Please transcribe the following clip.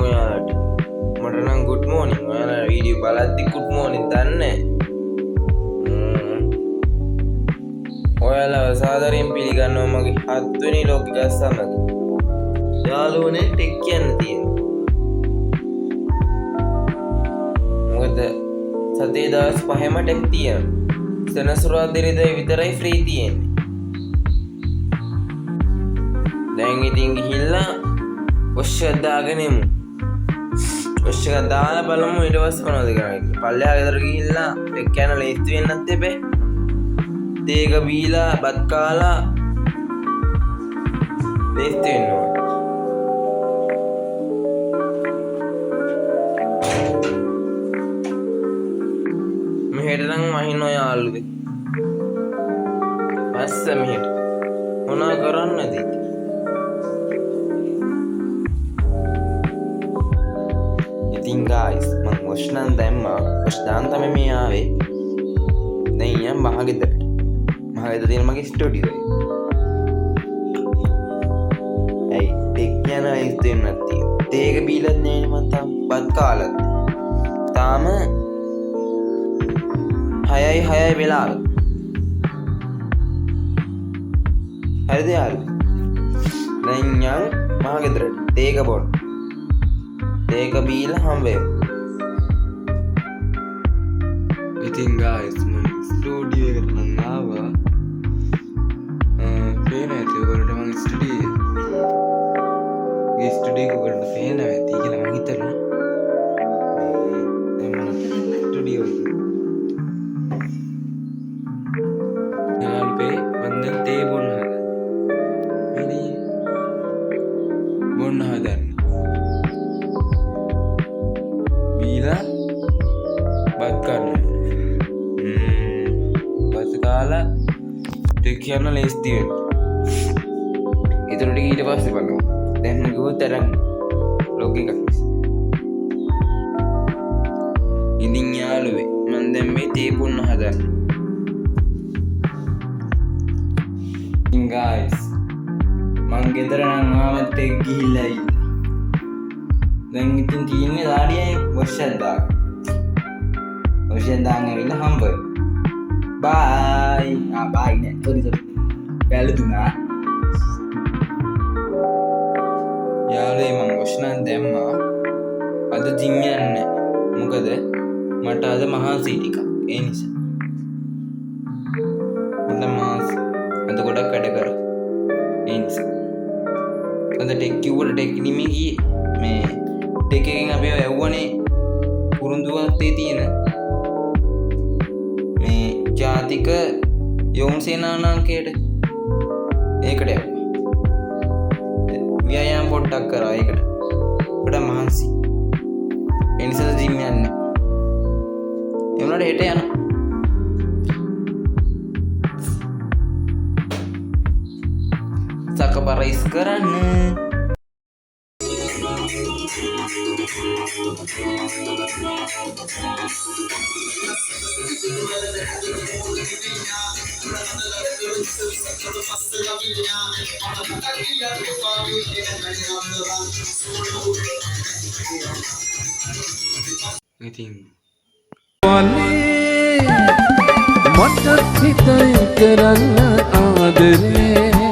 ඔයාලට. මට නම් good morning. ඔයාලා වීඩියෝ බලද්දි good morning දන්නේ. ඔයාලා සාදරයෙන් පිළිගන්නවා මගේ 7 වෙනි ලෝකික සමග. යාළුවනේ ටෙක් කියන්න තියෙනවා. මොකද සතියේ දවස් 5ම ටෙක් තියෙනවා. සෙනසුරාදා විතරයි ෆ්‍රී තියෙන්නේ. දැන් ඉතින් ගිහිල්ලා වොෂ් එක දාගෙන එමු. වොෂ් එක දාලා බලමු ඊට පස්සේ මොනවද කරන්නේ. පල්ලෙහා ගෙදර ගිහිල්ලා ටෙක් යන ලේස්ති වෙන්නත් එපේ. තේක බීලා බත් කාලා ලේස්ති වෙන්න ඕනේ. මෙහෙට නම් මහින්න යාළුවේ. පස්ස මෙහෙට. මොනවා කරන්නද ඉතින්? ඉතින් guys මම වොෂ් නම් දැම්මා. වොෂ් දාන්න තමයි මේ ආවේ. දැන් යම් මහගෙදරට. මහගෙදර තියෙන මගේ ස්ටුඩියෝ එක. ඇයි ටෙක් යන ලේස්ති වෙන්නත් තියෙනවා. තේක බීලත් නේ මම තාම බත් කාලත්. තාම 6යි වෙලාව. හරිද යාළුවෝ? දැන් යන් මහගෙදරට තේක බොන්න. තේක බීලා හම්බෙමු. ඉතින් guys මම ස්ටුඩියෝ එකට නම් ආවා. පේන ඇති ඔයාලට මම ස්ටුඩියෝ එකට පේන ඇති කියලා මම හිතනවා. දැන් මම ස්ටුඩියෝ යාළුවේ මම දැන් තේ බොන්න හදන්නේ. බොන්න හදන්නේ. බීලා බත් කන්න. බත් කාලා ටෙක් යන ලේස්ති වෙන්න. ඊටට ඊට පස්සේ බලමු. දැන් ගියොත් අර ලොග් එකක් මිස්. ඉතින් යාළුවේ මම දැන් මේ තේ බොන්න හදන්නේ. ඉතින් guys මං ගෙදර නම් ආවත් ටෙක් ගිහිල්ලා ඉන්න. දැන් ඉතින් තියෙන්නේ දාඩියයි වොෂ් එක දාන්න. වොෂ් එක දාන්න ඇවිල්ලා හම්බ වෙමු. බයි. බයි නේ. sorry. වැළඳුනා. යාළුවේ මං වොෂ් නම් දැම්මා. අද ජිම් යන්නේ. මොකද මට අද මහන්සි ටිකක්. ඒ නිසා. මට මහන්සි. අද ගොඩක් වැඩ කරා. ඒ නිසා. අද ටෙක් කිව්වට ටෙක් නිමේ ගියේ. මේ ටෙක් එකෙන් අපි ඇව්වනේ පුරුදුවත් තියෙන මේ ජාතික යොමු සේනානාංකයට. ඒකට ව්‍යායාම පොඩ්ඩක් කරා. ඒකට ගොඩක් මහන්සි. ඒ නිසා ජිම් යන්නේ. ඒ වුණාට හෙට යනවා. සකපරයිස් කරන්න. ඉතින් මට හිතයි කරන්න ආදරේ